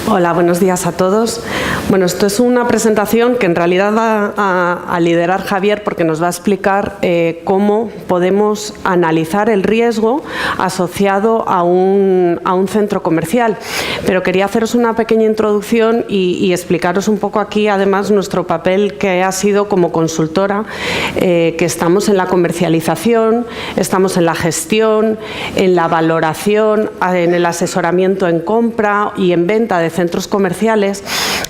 Hola, buenos días a todos. Bueno, esto es una presentación que en realidad va a liderar Javier, porque nos va a explicar cómo podemos analizar el riesgo asociado a un centro comercial. Pero quería haceros una pequeña introducción y explicaros un poco aquí, además, nuestro papel que ha sido como consultora, que estamos en la comercialización, estamos en la gestión, en la valoración, en el asesoramiento en compra y en venta de centros comerciales,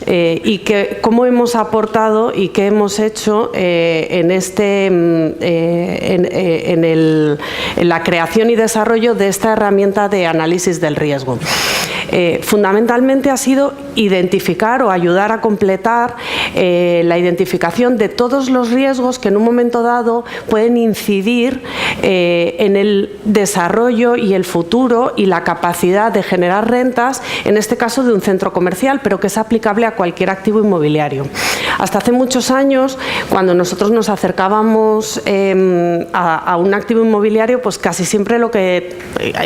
y que cómo hemos aportado y qué hemos hecho en la creación y desarrollo de esta herramienta de análisis del riesgo. Fundamentalmente ha sido identificar o ayudar a completar la identificación de todos los riesgos que en un momento dado pueden incidir en el desarrollo y el futuro y la capacidad de generar rentas, en este caso de un centro comercial, pero que es aplicable a cualquier activo inmobiliario. Hasta hace muchos años, cuando nosotros nos acercábamos a un activo inmobiliario, pues casi siempre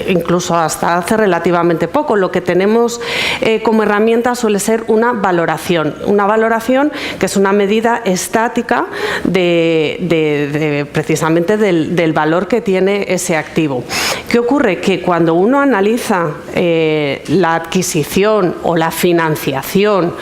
incluso hasta hace relativamente poco, lo que tenemos como herramienta suele ser una valoración que es una medida estática precisamente del valor que tiene ese activo. ¿Qué ocurre? Que cuando uno analiza la adquisición o la financiación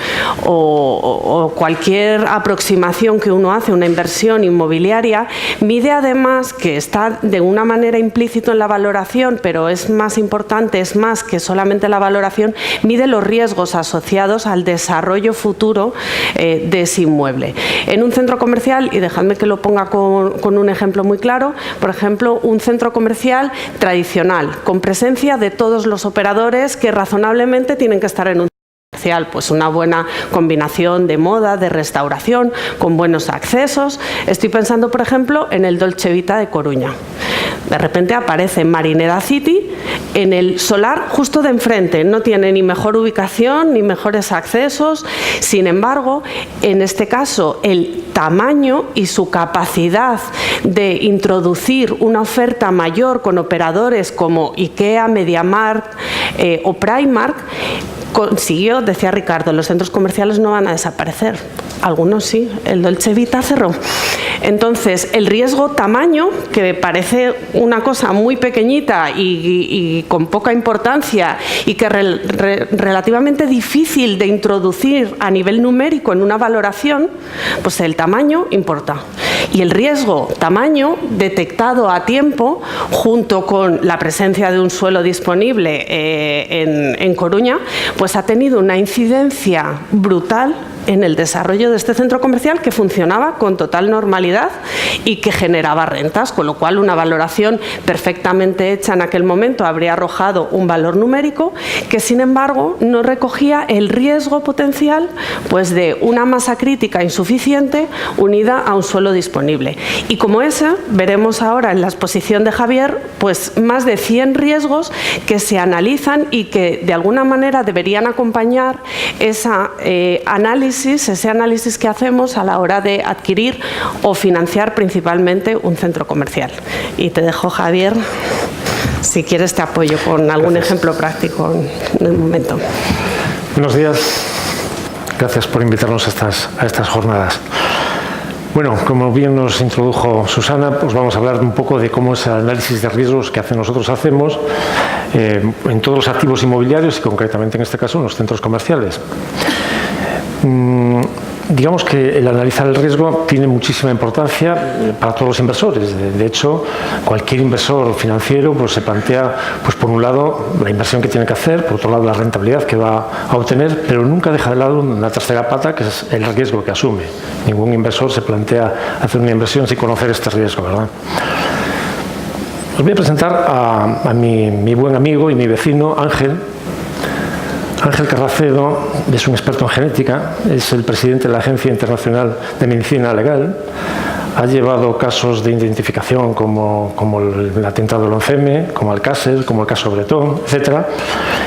o cualquier aproximación que uno hace, una inversión inmobiliaria, mide además, que está de una manera implícito en la valoración, pero es más importante, es más que solamente la valoración, mide los riesgos asociados al desarrollo futuro de ese inmueble. En un centro comercial, y dejadme que lo ponga con un ejemplo muy claro, por ejemplo, un centro comercial tradicional, con presencia de todos los operadores que razonablemente tienen que estar en un comercial, pues una buena combinación de moda, de restauración, con buenos accesos. Estoy pensando, por ejemplo, en el Dolce Vita de Coruña. De repente aparece Marineda City en el solar justo de enfrente. No tiene ni mejor ubicación ni mejores accesos. Sin embargo, en este caso, el tamaño y su capacidad de introducir una oferta mayor con operadores como IKEA, MediaMarkt o Primark consiguió, decía Ricardo, los centros comerciales no van a desaparecer. Algunos sí, el Dolce Vita cerró. Entonces, el riesgo tamaño, que parece una cosa muy pequeñita y con poca importancia y que relativamente difícil de introducir a nivel numérico en una valoración, pues el tamaño importa. Y el riesgo tamaño detectado a tiempo, junto con la presencia de un suelo disponible en Coruña, pues ha tenido una incidencia brutal en el desarrollo de este centro comercial, que funcionaba con total normalidad y que generaba rentas, con lo cual una valoración perfectamente hecha en aquel momento habría arrojado un valor numérico que, sin embargo, no recogía el riesgo potencial, pues, de una masa crítica insuficiente unida a un suelo disponible. Y como esa, veremos ahora en la exposición de Javier, pues más de 100 riesgos que se analizan y que de alguna manera deberían acompañar ese análisis que hacemos a la hora de adquirir o financiar principalmente un centro comercial. Y te dejo, Javier, si quieres te apoyo con algún ejemplo práctico en el momento. Buenos días. Gracias por invitarnos a estas jornadas. Bueno, como bien nos introdujo Susana, pues vamos a hablar un poco de cómo es el análisis de riesgos que nosotros hacemos en todos los activos inmobiliarios y concretamente en este caso en los centros comerciales. Digamos que el analizar el riesgo tiene muchísima importancia para todos los inversores. De hecho, cualquier inversor financiero pues se plantea, pues por un lado, la inversión que tiene que hacer, por otro lado, la rentabilidad que va a obtener, pero nunca deja de lado una tercera pata, que es el riesgo que asume. Ningún inversor se plantea hacer una inversión sin conocer este riesgo, ¿verdad? Os voy a presentar a mi buen amigo y mi vecino, Ángel Carracedo. Es un experto en genética, es el presidente de la Agencia Internacional de Medicina Legal, ha llevado casos de identificación como el atentado del 11M, como Alcácer, como el caso Bretón, etc.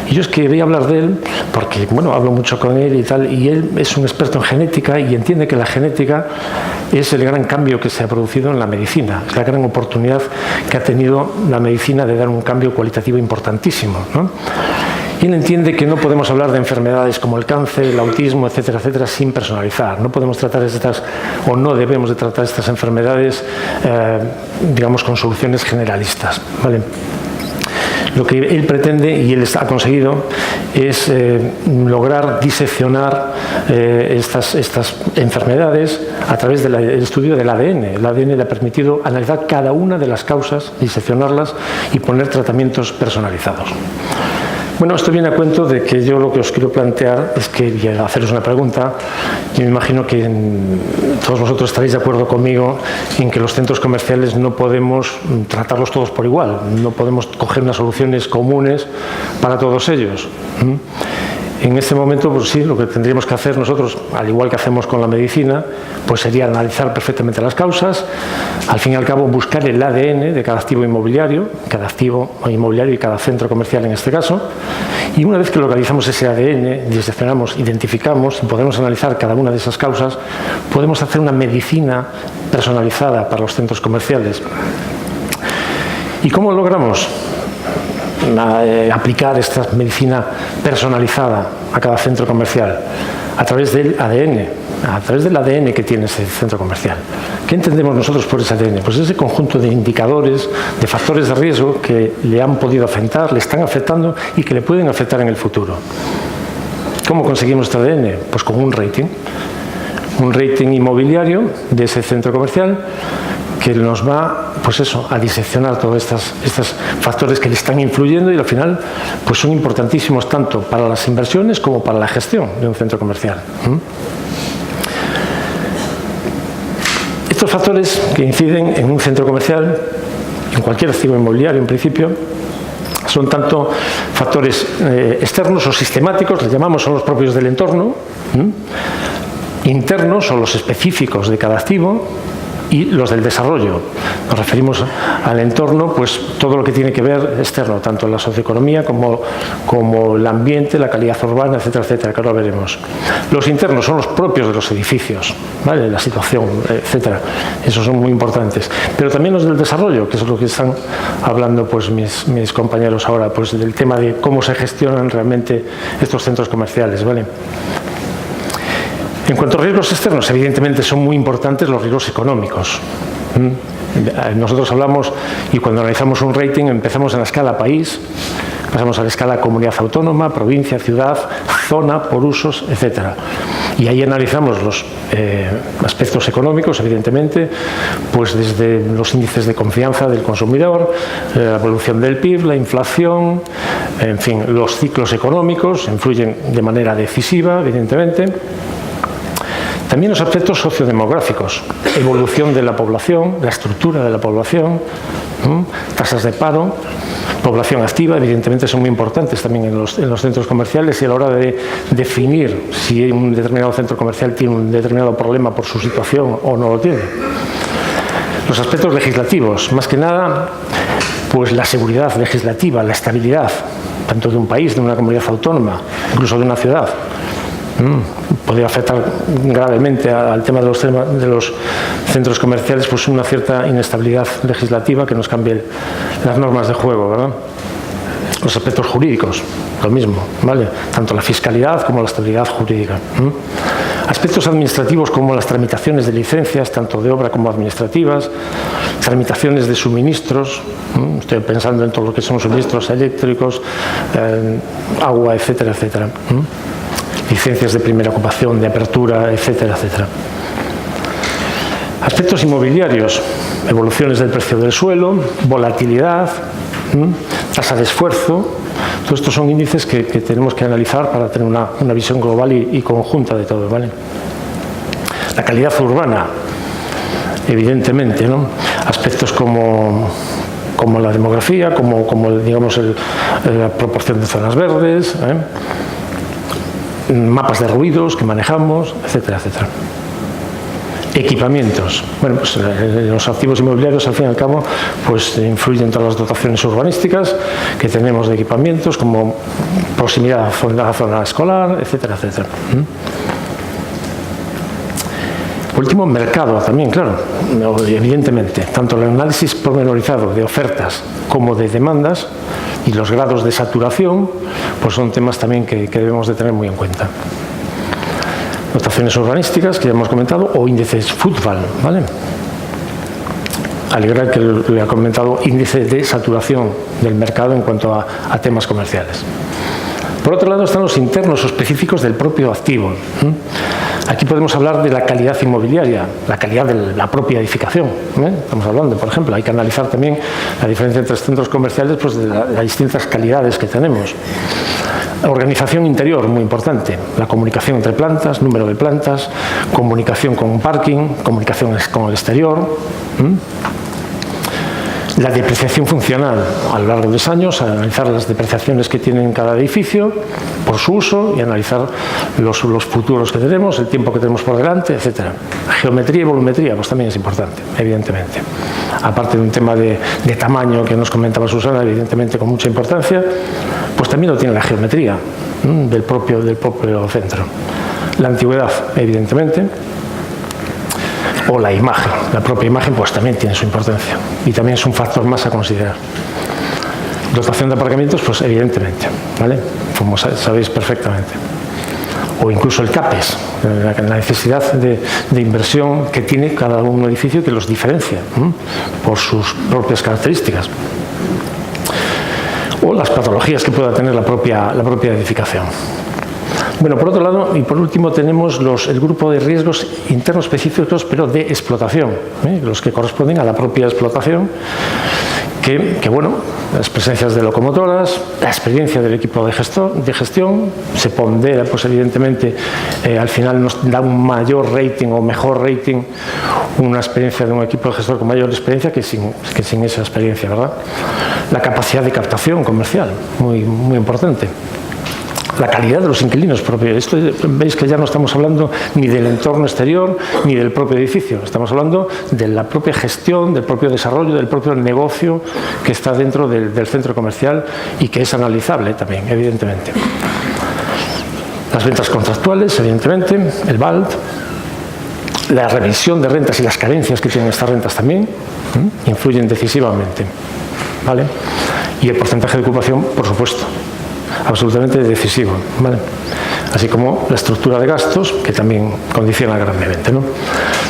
Y yo es que voy a hablar de él porque, bueno, hablo mucho con él y tal, y él es un experto en genética y entiende que la genética es el gran cambio que se ha producido en la medicina, es la gran oportunidad que ha tenido la medicina de dar un cambio cualitativo importantísimo, ¿no? Y él entiende que no podemos hablar de enfermedades como el cáncer, el autismo, etcétera, etcétera, sin personalizar. No podemos tratar estas, o no debemos de tratar estas enfermedades, digamos, con soluciones generalistas, ¿vale? Lo que él pretende, y él ha conseguido, es lograr diseccionar estas enfermedades a través del estudio del ADN. El ADN le ha permitido analizar cada una de las causas, diseccionarlas y poner tratamientos personalizados. Bueno, esto viene a cuento de que yo lo que os quiero plantear es que, y haceros una pregunta, yo me imagino que todos vosotros estaréis de acuerdo conmigo en que los centros comerciales no podemos tratarlos todos por igual, no podemos coger unas soluciones comunes para todos ellos. En este momento, pues sí, lo que tendríamos que hacer nosotros, al igual que hacemos con la medicina, pues sería analizar perfectamente las causas, al fin y al cabo buscar el ADN de cada activo inmobiliario y cada centro comercial en este caso, y una vez que localizamos ese ADN, diseccionamos, identificamos y podemos analizar cada una de esas causas, podemos hacer una medicina personalizada para los centros comerciales. ¿Y cómo logramos aplicar esta medicina personalizada a cada centro comercial? A través del ADN que tiene ese centro comercial. ¿Qué entendemos nosotros por ese ADN? Pues ese conjunto de indicadores, de factores de riesgo que le han podido afectar, le están afectando y que le pueden afectar en el futuro. ¿Cómo conseguimos este ADN? Pues con un rating inmobiliario de ese centro comercial, que nos va, pues eso, a diseccionar todos estos factores que le están influyendo y al final pues son importantísimos tanto para las inversiones como para la gestión de un centro comercial. Estos factores que inciden en un centro comercial, en cualquier activo inmobiliario en principio, son tanto factores externos o sistemáticos, les llamamos, son los propios del entorno, internos son los específicos de cada activo, y los del desarrollo. Nos referimos al entorno, pues todo lo que tiene que ver externo, tanto la socioeconomía como el ambiente, la calidad urbana, etcétera, etcétera, que ahora veremos. Los internos son los propios de los edificios, ¿vale? La situación, etcétera. Esos son muy importantes. Pero también los del desarrollo, que es lo que están hablando pues mis compañeros ahora, pues del tema de cómo se gestionan realmente estos centros comerciales, ¿vale? En cuanto a riesgos externos, evidentemente son muy importantes los riesgos económicos. Nosotros hablamos, y cuando analizamos un rating, empezamos en la escala país, pasamos a la escala comunidad autónoma, provincia, ciudad, zona, por usos, etcétera. Y ahí analizamos los aspectos económicos, evidentemente, pues desde los índices de confianza del consumidor, la evolución del PIB, la inflación, en fin, los ciclos económicos influyen de manera decisiva, evidentemente. También los aspectos sociodemográficos, evolución de la población, la estructura de la población, tasas de paro, población activa, evidentemente son muy importantes también en los centros comerciales y a la hora de definir si un determinado centro comercial tiene un determinado problema por su situación o no lo tiene. Los aspectos legislativos, más que nada, pues la seguridad legislativa, la estabilidad, tanto de un país, de una comunidad autónoma, incluso de una ciudad. Podría afectar gravemente al tema de los centros comerciales, pues una cierta inestabilidad legislativa que nos cambie las normas de juego, ¿verdad? Los aspectos jurídicos, lo mismo, ¿vale? Tanto la fiscalidad como la estabilidad jurídica. Aspectos administrativos como las tramitaciones de licencias, tanto de obra como administrativas, tramitaciones de suministros, estoy pensando en todo lo que son suministros eléctricos, agua, etcétera, etcétera. Licencias de primera ocupación, de apertura, etcétera, etcétera. Aspectos inmobiliarios, evoluciones del precio del suelo, volatilidad, tasa de esfuerzo. Todos estos son índices que tenemos que analizar para tener una visión global y conjunta de todo, ¿vale? La calidad urbana, evidentemente, ¿no? Aspectos como la demografía, como digamos la proporción de zonas verdes, mapas de ruidos que manejamos, etcétera, etcétera. Equipamientos. Bueno, pues los activos inmobiliarios, al fin y al cabo, pues influyen todas las dotaciones urbanísticas que tenemos de equipamientos, como proximidad a la zona escolar, etcétera, etcétera. Por último, mercado también, claro, evidentemente, tanto el análisis pormenorizado de ofertas como de demandas y los grados de saturación, pues son temas también que debemos de tener muy en cuenta. Notaciones urbanísticas, que ya hemos comentado, o índices FUTVAL, ¿vale? Al igual que le ha comentado, índice de saturación del mercado en cuanto a temas comerciales. Por otro lado están los internos o específicos del propio activo. Aquí podemos hablar de la calidad inmobiliaria, la calidad de la propia edificación. Estamos hablando, por ejemplo, hay que analizar también la diferencia entre centros comerciales, pues de las distintas calidades que tenemos. La organización interior, muy importante. La comunicación entre plantas, número de plantas, comunicación con un parking, comunicación con el exterior. La depreciación funcional a lo largo de los años, analizar las depreciaciones que tiene cada edificio por su uso y analizar los futuros que tenemos, el tiempo que tenemos por delante, etc. La geometría y volumetría pues también es importante, evidentemente. Aparte de un tema de tamaño que nos comentaba Susana, evidentemente con mucha importancia, pues también lo tiene la geometría del propio centro. La antigüedad, evidentemente. O la imagen, la propia imagen pues también tiene su importancia y también es un factor más a considerar. Dotación de aparcamientos, pues evidentemente, ¿vale? Como sabéis perfectamente. O incluso el CAPES, la necesidad de inversión que tiene cada un edificio que los diferencia por sus propias características. O las patologías que pueda tener la propia edificación. Bueno, por otro lado, y por último, tenemos el grupo de riesgos internos específicos, pero de explotación, los que corresponden a la propia explotación, que bueno, las presencias de locomotoras, la experiencia del equipo de gestión, se pondera, pues evidentemente, al final nos da un mayor rating o mejor rating una experiencia de un equipo de gestor con mayor experiencia que sin esa experiencia, ¿verdad? La capacidad de captación comercial, muy, muy importante. La calidad de los inquilinos propios. Esto veis que ya no estamos hablando ni del entorno exterior ni del propio edificio. Estamos hablando de la propia gestión, del propio desarrollo, del propio negocio que está dentro del centro comercial y que es analizable también, evidentemente. Las ventas contractuales, evidentemente, el BALT, la revisión de rentas y las carencias que tienen estas rentas también influyen decisivamente, ¿vale? Y el porcentaje de ocupación, por supuesto, absolutamente decisivo, ¿vale? Así como la estructura de gastos, que también condiciona grandemente, ¿no?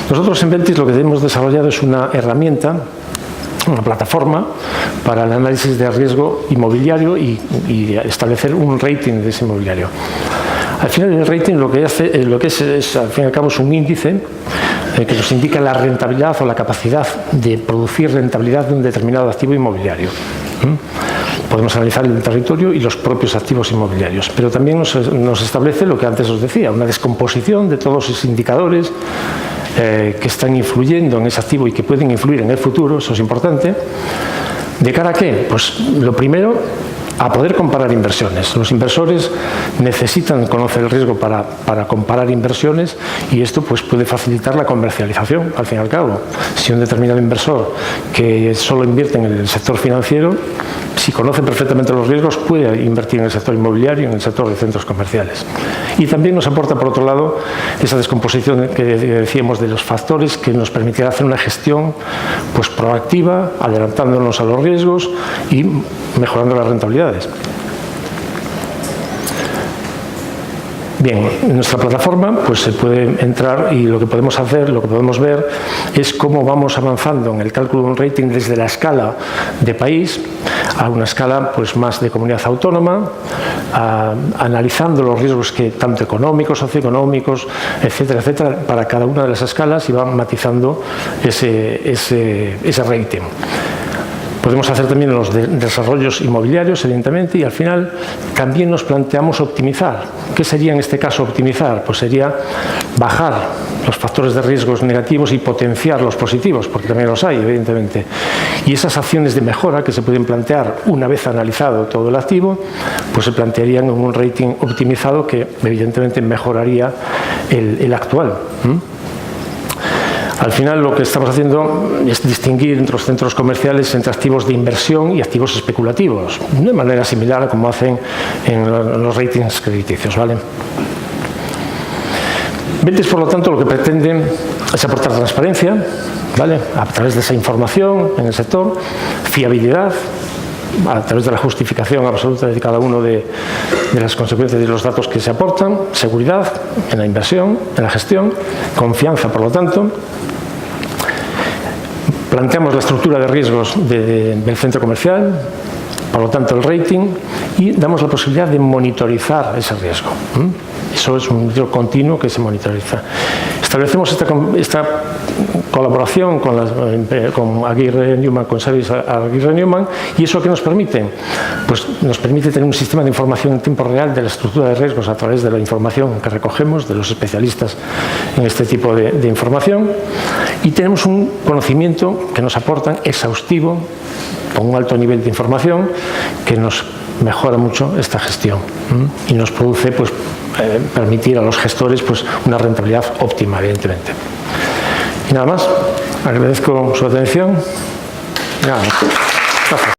Nosotros en Ventis lo que hemos desarrollado es una herramienta, una plataforma para el análisis de riesgo inmobiliario y establecer un rating de ese inmobiliario. Al final el rating lo que es al fin y al cabo es un índice que nos indica la rentabilidad o la capacidad de producir rentabilidad de un determinado activo inmobiliario. Podemos analizar el territorio y los propios activos inmobiliarios, pero también nos establece lo que antes os decía, una descomposición de todos esos indicadores que están influyendo en ese activo y que pueden influir en el futuro, eso es importante. ¿De cara a qué? Pues lo primero, a poder comparar inversiones. Los inversores necesitan conocer el riesgo para comparar inversiones y esto pues puede facilitar la comercialización, al fin y al cabo. Si un determinado inversor que solo invierte en el sector financiero, si conoce perfectamente los riesgos, puede invertir en el sector inmobiliario, en el sector de centros comerciales. Y también nos aporta, por otro lado, esa descomposición que decíamos de los factores que nos permitirá hacer una gestión pues proactiva, adelantándonos a los riesgos y mejorando las rentabilidades. Bien, en nuestra plataforma pues se puede entrar y lo que podemos hacer, lo que podemos ver es cómo vamos avanzando en el cálculo de un rating desde la escala de país a una escala pues más de comunidad autónoma, analizando los riesgos que tanto económicos, socioeconómicos, etcétera, etcétera, para cada una de las escalas y van matizando ese rating. Podemos hacer también los desarrollos inmobiliarios, evidentemente, y al final también nos planteamos optimizar. ¿Qué sería en este caso optimizar? Pues sería bajar los factores de riesgos negativos y potenciar los positivos, porque también los hay, evidentemente. Y esas acciones de mejora que se pueden plantear una vez analizado todo el activo, pues se plantearían en un rating optimizado que evidentemente mejoraría el actual. Al final lo que estamos haciendo es distinguir entre los centros comerciales entre activos de inversión y activos especulativos, de manera similar a como hacen en los ratings crediticios, ¿vale? Ventis, por lo tanto, lo que pretende es aportar transparencia, ¿vale?, a través de esa información en el sector, fiabilidad a través de la justificación absoluta de cada uno de las consecuencias de los datos que se aportan, seguridad en la inversión, en la gestión, confianza, por lo tanto. Planteamos la estructura de riesgos del centro comercial, por lo tanto el rating, y damos la posibilidad de monitorizar ese riesgo. Eso es un riesgo continuo que se monitoriza. Establecemos esta colaboración con Aguirre Newman, con Service Aguirre Newman, y eso que nos permite, pues nos permite tener un sistema de información en tiempo real de la estructura de riesgos a través de la información que recogemos de los especialistas en este tipo de información, y tenemos un conocimiento que nos aportan exhaustivo, con un alto nivel de información que nos mejora mucho esta gestión y nos produce, pues, permitir a los gestores, pues, una rentabilidad óptima, evidentemente. Y nada más, agradezco su atención. Nada, gracias.